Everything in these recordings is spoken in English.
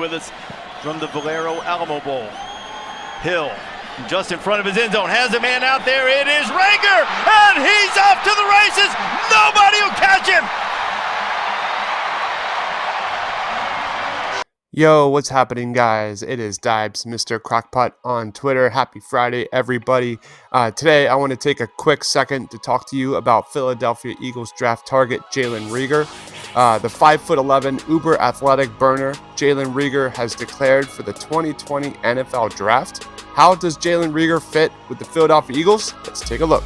with us from the Valero Alamo Bowl. Hill, just in front of his end zone, has a man out there. It is Rieger, and he's off to the races. Nobody will catch him. Yo, what's happening, guys? It is Dibes, Mr. Crockpot on Twitter. Happy Friday, everybody. Today, I want to take a quick second to talk to you about Philadelphia Eagles draft target Jalen Reagor. The 5'11", uber athletic burner Jalen Reagor has declared for the 2020 NFL Draft. How does Jalen Reagor fit with the Philadelphia Eagles? Let's take a look.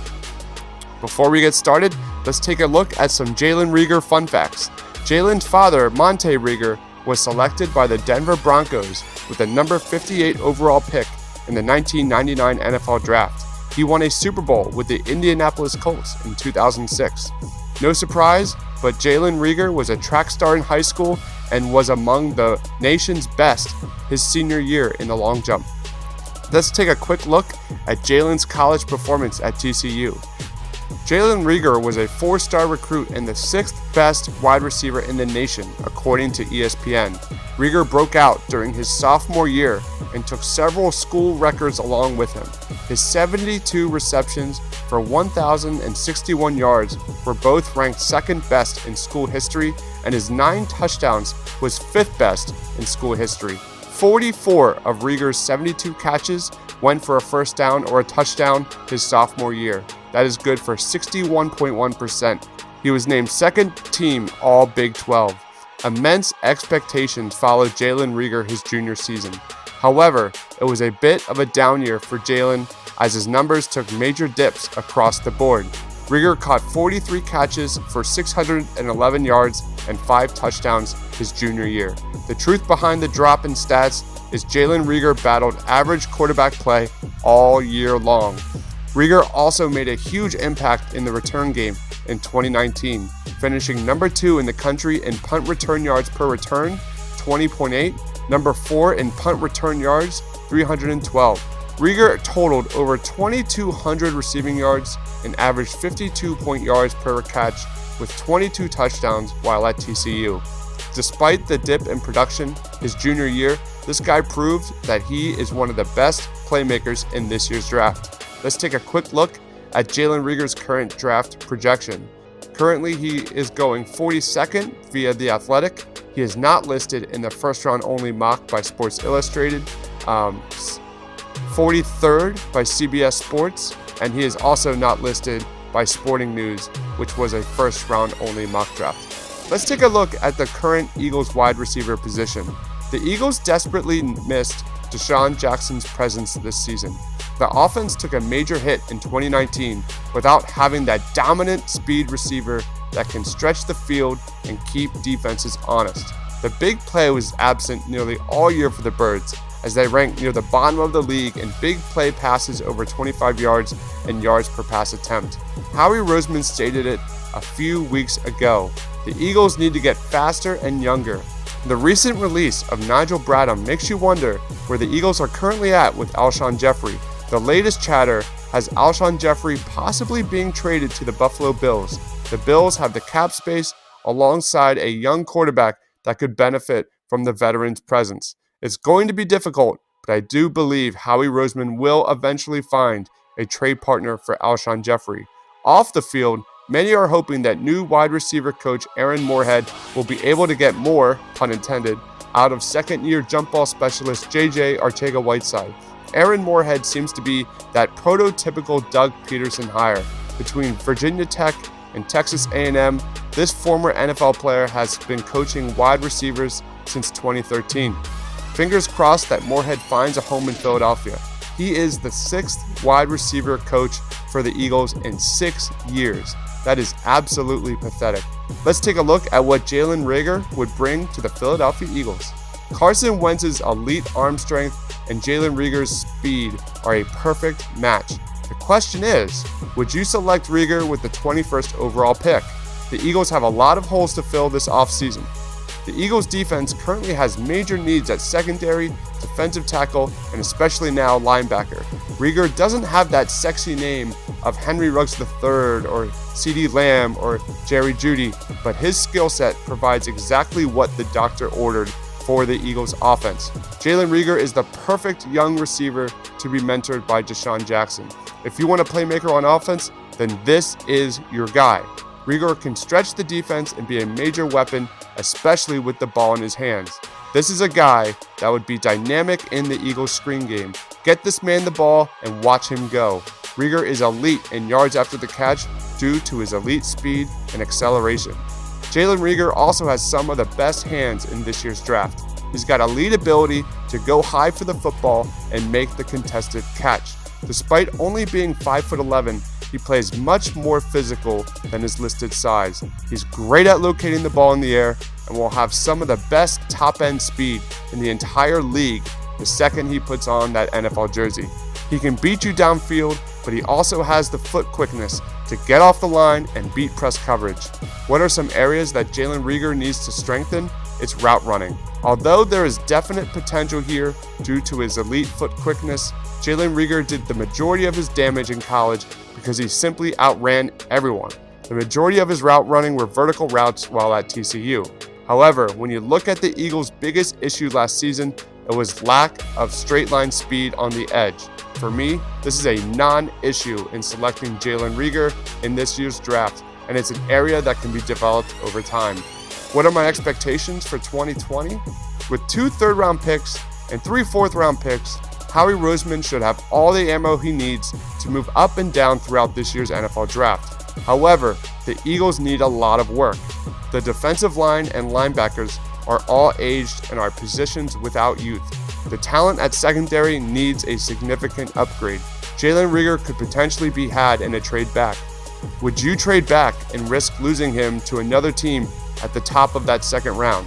Before we get started, let's take a look at some Jalen Reagor fun facts. Jalen's father, Monte Rieger, was selected by the Denver Broncos with the number 58 overall pick in the 1999 NFL Draft. He won a Super Bowl with the Indianapolis Colts in 2006. No surprise, but Jalen Reagor was a track star in high school and was among the nation's best his senior year in the long jump. Let's take a quick look at Jalen's college performance at TCU. Jalen Reagor was a 4-star recruit and the 6th best wide receiver in the nation, according to ESPN. Rieger broke out during his sophomore year and took several school records along with him. His 72 receptions for 1,061 yards were both ranked second best in school history, and his 9 touchdowns was 5th best in school history. 44 of Rieger's 72 catches went for a first down or a touchdown his sophomore year. That is good for 61.1%. He was named second team All Big 12. Immense expectations followed Jalen Reagor his junior season. However, it was a bit of a down year for Jalen as his numbers took major dips across the board. Rieger caught 43 catches for 611 yards and 5 touchdowns his junior year. The truth behind the drop in stats is Jalen Reagor battled average quarterback play all year long. Rieger also made a huge impact in the return game in 2019, finishing number 2 in the country in punt return yards per return, 20.8, number 4 in punt return yards, 312. Rieger totaled over 2,200 receiving yards and averaged 52 yards per catch with 22 touchdowns while at TCU. Despite the dip in production his junior year, this guy proved that he is one of the best playmakers in this year's draft. Let's take a quick look at Jalen Reagor's current draft projection. Currently, he is going 42nd via The Athletic. He is not listed in the first round only mock by Sports Illustrated, 43rd by CBS Sports, and he is also not listed by Sporting News, which was a first round only mock draft. Let's take a look at the current Eagles wide receiver position. The Eagles desperately missed Deshaun Jackson's presence this season. The offense took a major hit in 2019 without having that dominant speed receiver that can stretch the field and keep defenses honest. The big play was absent nearly all year for the Birds, as they ranked near the bottom of the league in big play passes over 25 yards and yards per pass attempt. Howie Roseman stated it a few weeks ago. The Eagles need to get faster and younger. The recent release of Nigel Bradham makes you wonder where the Eagles are currently at with Alshon Jeffrey. The latest chatter has Alshon Jeffrey possibly being traded to the Buffalo Bills. The Bills have the cap space alongside a young quarterback that could benefit from the veteran's presence. It's going to be difficult, but I do believe Howie Roseman will eventually find a trade partner for Alshon Jeffrey. Off the field, many are hoping that new wide receiver coach Aaron Moorhead will be able to get more, pun intended, out of second-year jump ball specialist J.J. Arcega-Whiteside. Aaron Moorhead seems to be that prototypical Doug Peterson hire. Between Virginia Tech and Texas A&M, this former NFL player has been coaching wide receivers since 2013. Fingers crossed that Moorhead finds a home in Philadelphia. He is the 6th wide receiver coach for the Eagles in 6 years. That is absolutely pathetic. Let's take a look at what Jalen Reagor would bring to the Philadelphia Eagles. Carson Wentz's elite arm strength and Jalen Reagor's speed are a perfect match. The question is, would you select Rieger with the 21st overall pick? The Eagles have a lot of holes to fill this offseason. The Eagles defense currently has major needs at secondary, defensive tackle, and especially now linebacker. Rieger doesn't have that sexy name of Henry Ruggs III or CeeDee Lamb or Jerry Jeudy, but his skill set provides exactly what the doctor ordered for the Eagles offense. Jalen Reagor is the perfect young receiver to be mentored by Deshaun Jackson. If you want a playmaker on offense, then this is your guy. Rieger can stretch the defense and be a major weapon, especially with the ball in his hands. This is a guy that would be dynamic in the Eagles screen game. Get this man the ball and watch him go. Rieger is elite in yards after the catch due to his elite speed and acceleration. Jalen Reagor also has some of the best hands in this year's draft. He's got elite ability to go high for the football and make the contested catch. Despite only being 5'11", he plays much more physical than his listed size. He's great at locating the ball in the air and will have some of the best top-end speed in the entire league the second he puts on that NFL jersey. He can beat you downfield, but he also has the foot quickness to get off the line and beat press coverage. What are some areas that Jalen Reagor needs to strengthen? It's route running. Although there is definite potential here due to his elite foot quickness, Jalen Reagor did the majority of his damage in college because he simply outran everyone. The majority of his route running were vertical routes while at TCU. However, when you look at the Eagles' biggest issue last season, it was lack of straight line speed on the edge. For me, this is a non-issue in selecting Jalen Reagor in this year's draft, and it's an area that can be developed over time. What are my expectations for 2020? With 2 third-round picks and 3 fourth-round picks, Howie Roseman should have all the ammo he needs to move up and down throughout this year's NFL draft. However, the Eagles need a lot of work. The defensive line and linebackers are all aged and are positions without youth. The talent at secondary needs a significant upgrade. Jalen Reagor could potentially be had in a trade back. Would you trade back and risk losing him to another team at the top of that second round?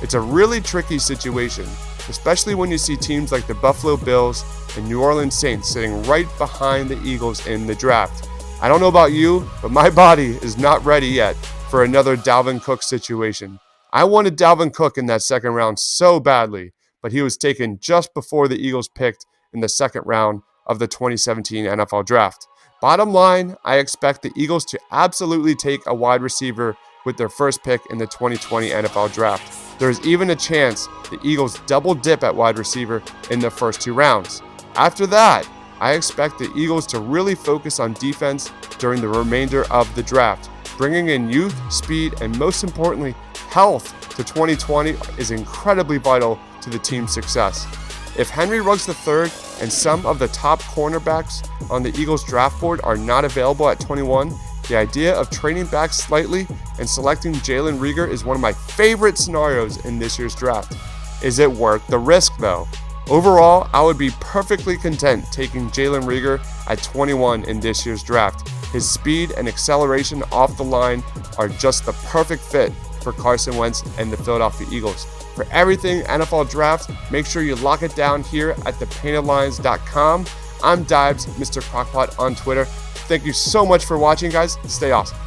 It's a really tricky situation, especially when you see teams like the Buffalo Bills and New Orleans Saints sitting right behind the Eagles in the draft. I don't know about you, but my body is not ready yet for another Dalvin Cook situation. I wanted Dalvin Cook in that second round so badly, but he was taken just before the Eagles picked in the second round of the 2017 NFL Draft. Bottom line, I expect the Eagles to absolutely take a wide receiver with their first pick in the 2020 NFL Draft. There is even a chance the Eagles double dip at wide receiver in the first 2 rounds. After that, I expect the Eagles to really focus on defense during the remainder of the draft. Bringing in youth, speed, and most importantly, health to 2020 is incredibly vital to the team's success. If Henry Ruggs III and some of the top cornerbacks on the Eagles draft board are not available at 21, the idea of trading back slightly and selecting Jalen Reagor is one of my favorite scenarios in this year's draft. Is it worth the risk though? Overall, I would be perfectly content taking Jalen Reagor at 21 in this year's draft. His speed and acceleration off the line are just the perfect fit for Carson Wentz and the Philadelphia Eagles. For everything NFL Draft, make sure you lock it down here at thepaintedlines.com. I'm Dibes, Mr. Crockpot on Twitter. Thank you so much for watching, guys. Stay awesome.